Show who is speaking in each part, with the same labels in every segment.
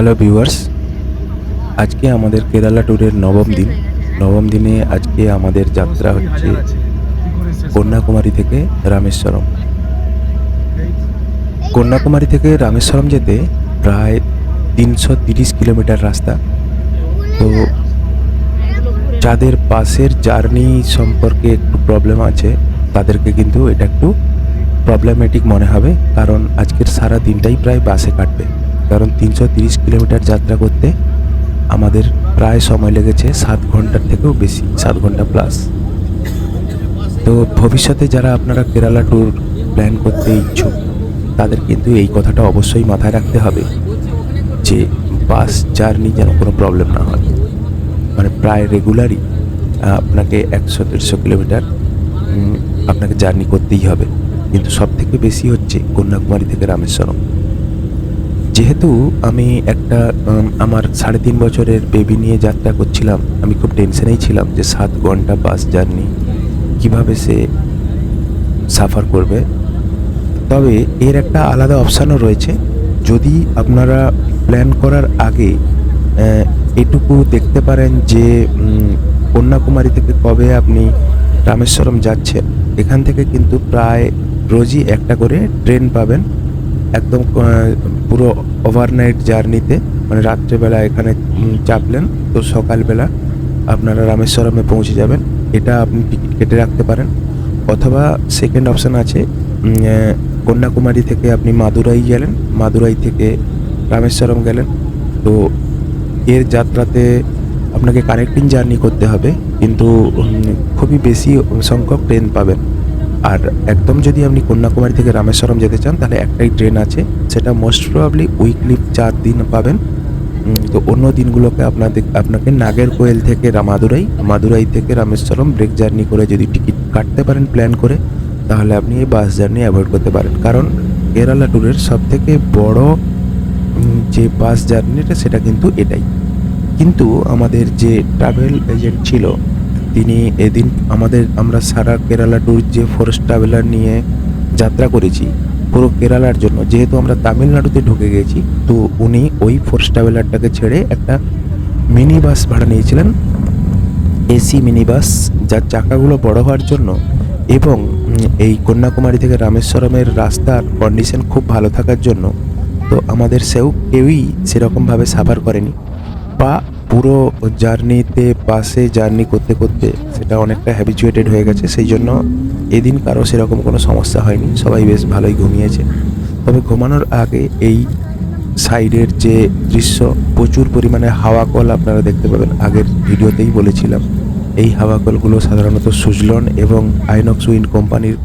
Speaker 1: Hello viewers, আজকে আমাদের কেরালা ট্যুরের নবম দিনে আজকে আমাদের যাত্রা হচ্ছে কন্যাকুমারী থেকে রামেশ্বরম। কন্যাকুমারী থেকে রামেশ্বরম যেতে প্রায় 330 কিলোমিটার রাস্তা। তো যাদের বাসের জার্নি সম্পর্কে একটু প্রবলেম আছে তাদেরকে কিন্তু এটা একটু প্রবলেমেটিক মনে হবে, কারণ আজকের সারা দিনটাই প্রায় বাসে কাটবে। কারণ 330 কিলোমিটার যাত্রা করতে আমাদের প্রায় সময় লেগেছে 7 ঘন্টার থেকেও বেশি, 7 ঘন্টা প্লাস। তো ভবিষ্যতে যারা আপনারা কেরালা ট্যুর প্ল্যান করতে ইচ্ছুক তাদের কিন্তু এই কথাটা অবশ্যই মাথায় রাখতে হবে যে বাস জার্নি যেন কোনো প্রবলেম না হয়। মানে প্রায় রেগুলারই আপনাকে 100-150 কিলোমিটার আপনাকে জার্নি করতেই হবে, কিন্তু সব থেকে বেশি হচ্ছে কন্যাকুমারী থেকে রামেশ্বরম। যেহেতু আমি একটা আমার 3.5 বছরের বেবি নিয়ে যাত্রা করছিলাম, আমি খুব টেনশনেই ছিলাম যে 7 ঘন্টা বাস জার্নি কীভাবে সে সাফার করবে। তবে এর একটা আলাদা অপশানও রয়েছে। যদি আপনারা প্ল্যান করার আগে এটুকু দেখতে পারেন যে কন্যাকুমারী থেকে কবে আপনি রামেশ্বরম যাচ্ছেন, এখান থেকে কিন্তু প্রায় রোজই একটা করে ট্রেন পাবেন, একদম পুরো ওভারনাইট জার্নিতে। মানে রাত্রেবেলা এখানে চাপলেন, তো সকালবেলা আপনারা রামেশ্বরমে পৌঁছে যাবেন। এটা আপনি টিকিট কেটে রাখতে পারেন। অথবা সেকেন্ড অপশান আছে, কন্যাকুমারী থেকে আপনি মাদুরাই গেলেন, মাদুরাই থেকে রামেশ্বরম গেলেন। তো এর যাত্রাতে আপনাকে কানেক্টিং জার্নি করতে হবে, কিন্তু খুবই বেশি সংখ্যক ট্রেন পাবেন। আর একদম যদি আপনি কন্যাকুমারী থেকে রামেশ্বরম যেতে চান তাহলে একটাই ট্রেন আছে, সেটা মোস্ট প্রবাবলি উইকলি 4 দিন পাবেন। তো অন্য দিনগুলোকে আপনাকে নাগেরকোয়েল থেকে মাদুরাই থেকে রামেশ্বরম ব্রেক জার্নি করে যদি টিকিট কাটতে পারেন প্ল্যান করে, তাহলে আপনি এই বাস জার্নি অ্যাভয়েড করতে পারেন। কারণ কেরালা ট্যুরের সবথেকে বড় যে বাস জার্নিটা সেটা কিন্তু এটাই। কিন্তু আমাদের যে ট্রাভেল এজেন্ট ছিল তিনি এদিন আমরা সারা কেরালা ট্যুর যে ফরেস্ট ট্রাভেলার নিয়ে যাত্রা করেছি পুরো কেরালার জন্য, যেহেতু আমরা তামিলনাড়ুতে ঢুকে গেছি, তো উনি ওই ফরেস্ট ট্রাভেলারটাকে ছেড়ে একটা মিনি বাস ভাড়া নিয়েছিলেন, এসি মিনি বাস, যার চাকাগুলো বড় হওয়ার জন্য এবং এই কন্যাকুমারী থেকে রামেশ্বরমের রাস্তার কন্ডিশন খুব ভালো থাকার জন্য। তো আমাদের কেউই সেরকমভাবে সাফার করেনি, বা পুরো জার্নিতে বাসে জার্নি করতে করতে সেটা অনেকটা হ্যাবিচুয়েটেড হয়ে গেছে, সেই জন্য এদিন কারো সেরকম কোনো সমস্যা হয়নি, সবাই বেশ ভালোই ঘুমিয়েছে। তবে ঘুমানোর আগে এই সাইডের যে দৃশ্য, প্রচুর পরিমাণে হাওয়া কল আপনারা দেখতে পাবেন। আগের ভিডিওতেই বলেছিলাম এই হাওয়া কলগুলো সাধারণত সুজলন এবং আইনক্স উইন্ড কোম্পানির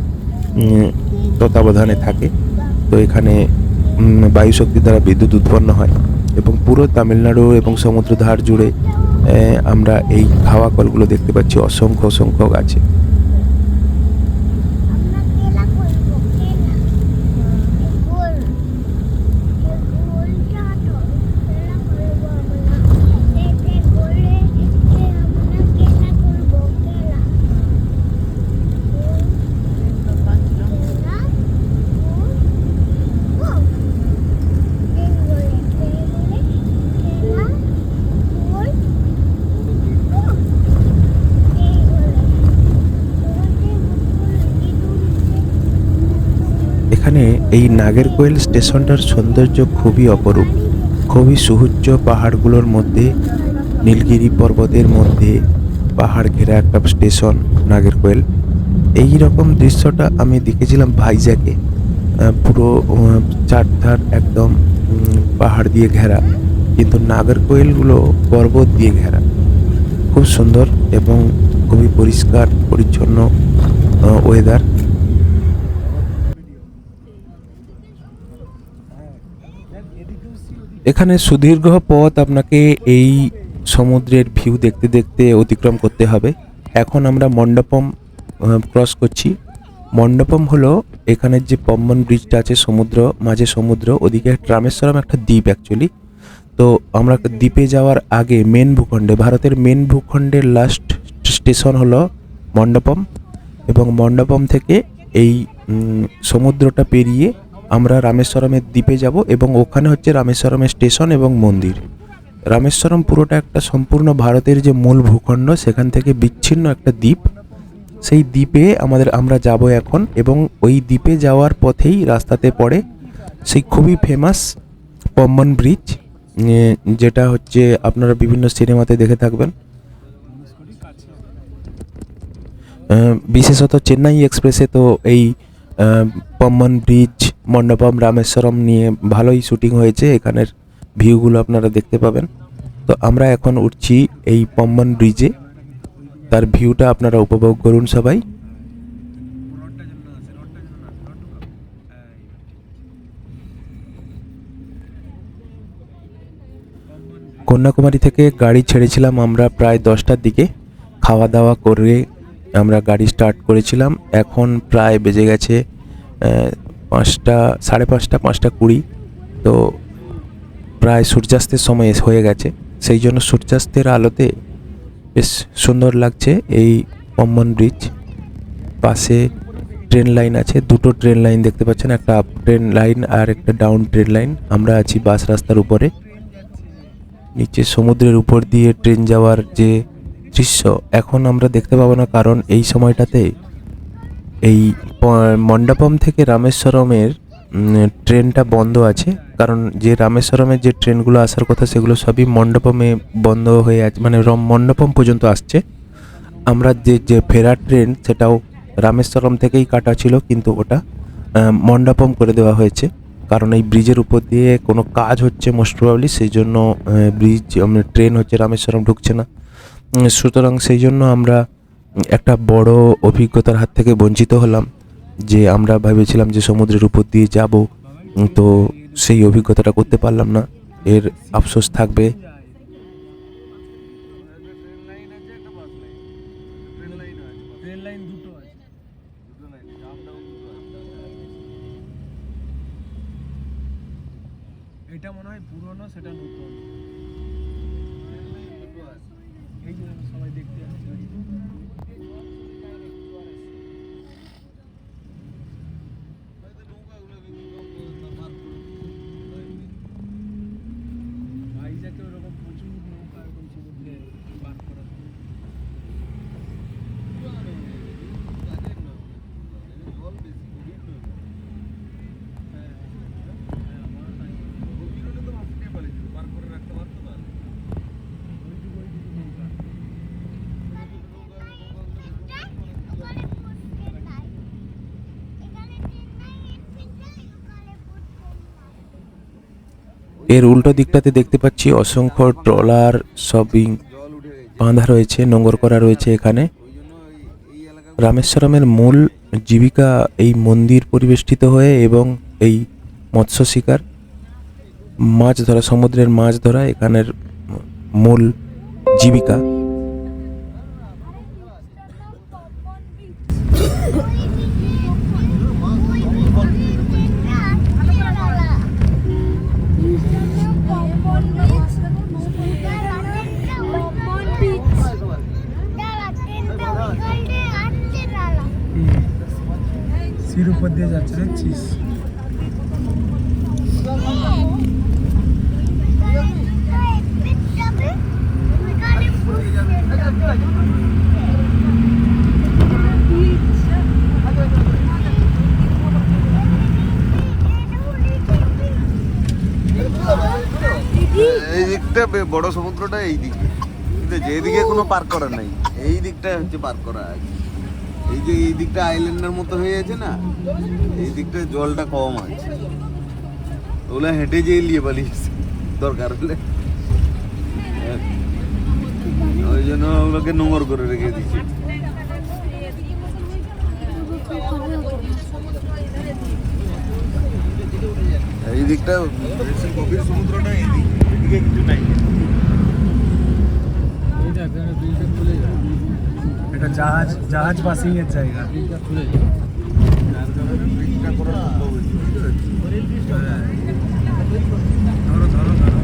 Speaker 1: তত্ত্বাবধানে থাকে। তো এখানে বায়ুশক্তি দ্বারা বিদ্যুৎ উৎপন্ন হয় এবং পুরো তামিলনাড়ু এবং সমুদ্র ধার জুড়ে আমরা এই হাওয়া কলগুলো দেখতে পাচ্ছি, অসংখ্য আছে। এখানে এই নাগেরকোয়েল স্টেশনটার সৌন্দর্য খুবই অপরূপ, খুবই সুউচ্চ পাহাড়গুলোর মধ্যে, নীলগিরি পর্বতের মধ্যে পাহাড় ঘেরা একটা স্টেশন নাগেরকোয়েল। এই রকম দৃশ্যটা আমি দেখেছিলাম ভাইজ্যাকে, পুরো চারধার একদম পাহাড় দিয়ে ঘেরা, কিন্তু নাগেরকোয়েলগুলো পর্বত দিয়ে ঘেরা। খুব সুন্দর এবং খুবই পরিষ্কার পরিচ্ছন্ন ওয়েদার। এখানে সুদীর্ঘ পথ আপনাকে এই সমুদ্রের ভিউ দেখতে দেখতে অতিক্রম করতে হবে। এখন আমরা মণ্ডপম ক্রস করছি। মণ্ডপম হলো এখানের যে পম্বন ব্রিজটা আছে, মাঝে সমুদ্র, ওদিকে রামেশ্বরম একটা দ্বীপ অ্যাকচুয়ালি। তো আমরা দ্বীপে যাওয়ার আগে ভারতের মেন ভূখণ্ডের লাস্ট স্টেশন হলো মণ্ডপম, এবং মণ্ডপম থেকে এই সমুদ্রটা পেরিয়ে আমরা রামেশ্বরমের দ্বীপে যাব এবং ওখানে হচ্ছে রামেশ্বরমের স্টেশন এবং মন্দির। রামেশ্বরম পুরোটা একটা সম্পূর্ণ ভারতের যে মূল ভূখণ্ড সেখান থেকে বিচ্ছিন্ন একটা দ্বীপ। সেই দ্বীপে আমরা যাব এখন, এবং ওই দ্বীপে যাওয়ার পথেই রাস্তাতে পড়ে সেই খুবই ফেমাস পম্বন ব্রিজ, যেটা হচ্ছে আপনারা বিভিন্ন সিনেমাতে দেখে থাকবেন। বিশেষত চেন্নাই এক্সপ্রেসে তো এই পম্বন ব্রিজ, মণ্ডপম, রামেশ্বরম নিয়ে ভালোই শুটিং হয়েছে। এখানের ভিউগুলো আপনারা দেখতে পাবেন। তো আমরা এখন উঠছি এই পম্বন ব্রিজে, তার ভিউটা আপনারা উপভোগ করুন সবাই। কন্যাকুমারী থেকে গাড়ি ছেড়েছিলাম আমরা প্রায় 10টার দিকে। খাওয়া দাওয়া করে আমরা গাড়ি স্টার্ট করেছিলাম। এখন প্রায় বেজে গেছে 5টা, সাড়ে 5টা, 5টা 20। তো প্রায় সূর্যাস্তের সময় হয়ে গেছে, সেই জন্য সূর্যাস্তের আলোতে বেশ সুন্দর লাগছে এই পম্বন ব্রিজ। পাশে ট্রেন লাইন আছে, দুটো ট্রেন লাইন দেখতে পাচ্ছেন, একটা আপ ট্রেন লাইন আর একটা ডাউন ট্রেন লাইন। আমরা আছি বাস রাস্তার উপরে, নিচে সমুদ্রের উপর দিয়ে ট্রেন যাওয়ার যে দৃশ্য এখন আমরা দেখতে পাবো না, কারণ এই সময়টাতে এই মণ্ডপম থেকে রামেশ্বরমের ট্রেনটা বন্ধ আছে। কারণ যে রামেশ্বরমের যে ট্রেনগুলো আসার কথা সেগুলো সবই মণ্ডপমে বন্ধ হয়ে আছে, মানে মণ্ডপম পর্যন্ত আসছে। আমরা যে ফেরার ট্রেন সেটাও রামেশ্বরম থেকেই কাটা ছিল, কিন্তু ওটা মণ্ডপম করে দেওয়া হয়েছে, কারণ এই ব্রিজের উপর দিয়ে কোনো কাজ হচ্ছে মোস্ট প্রবাবলি, সেই জন্য ট্রেন হচ্ছে রামেশ্বরম ঢুকছে না। সুতরাং সেই জন্য আমরা একটা বড় অভিজ্ঞতার হাত থেকে বঞ্চিত হলাম, যে আমরা ভেবেছিলাম যে সমুদ্রের উপর দিয়ে যাব, তো সেই অভিজ্ঞতাটা করতে পারলাম না, এর আফসোস থাকবে।
Speaker 2: এটা মনে হয় পুরনো, সেটা নতুন। এই যে সবাই দেখতে আসছে, ভাইজাকে ওরকম প্রচুর নৌকা এরকম সমুদ্রে পার করা।
Speaker 1: এর উল্টো দিকটাতে দেখতে পাচ্ছি অসংখ্য ট্রলার সবই বাঁধা রয়েছে, নোঙর করা রয়েছে এখানে। রামেশ্বরমের মূল জীবিকা এই মন্দির পরিবেষ্টিত হয়ে এবং এই মৎস্য শিকার, মাছ ধরা, সমুদ্রের মাছ ধরা এখানের মূল জীবিকা।
Speaker 2: সির উপর দিয়ে যাচ্ছে, দেখছিস?
Speaker 3: এই দিকটা বড় সমুদ্রটা এই দিকে, কিন্তু যেদিকে কোনো পার্ক করা নাই, এই দিকটা হচ্ছে পার্ক করা আছে। এই যে এই দিকটা আইল্যান্ডের মতো হয়ে আছে না, এই দিকটা জলটা কম আছে, ওগুলো হেঁটে যেয়ে নিয়ে পালিয়েছে দরকার হলে, ওই জন্য ওগুলোকে নোংর করে রেখে দিচ্ছে। এই দিকটা বেশি গভীর সমুদ্রটা, এই দিকে কিছু নাই।
Speaker 2: এটা জাহাজ পাসিং এর জায়গা। ধরো ধরো ধরো।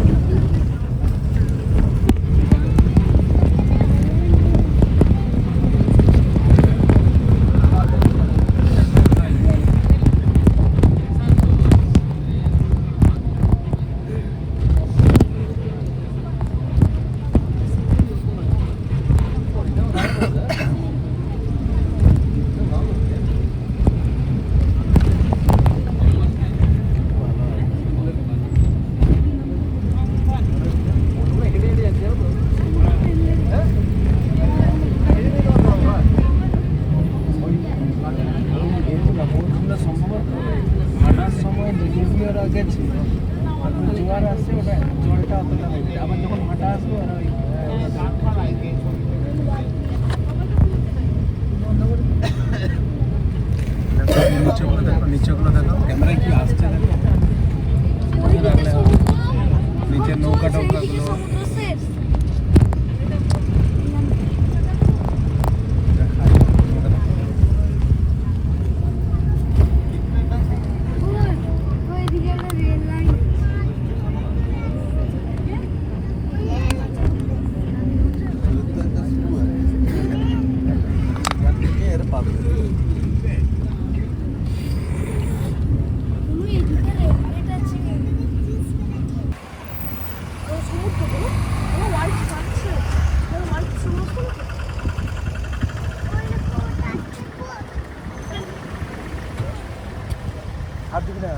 Speaker 2: আসবো না ওই নিচেগুলো দেখো, নিচেগুলো দেখো, ক্যামেরায় কি আসছে দেখো। নিচের নৌকা টৌকাগুলো
Speaker 3: এর পাবে
Speaker 2: হাত দিবি না।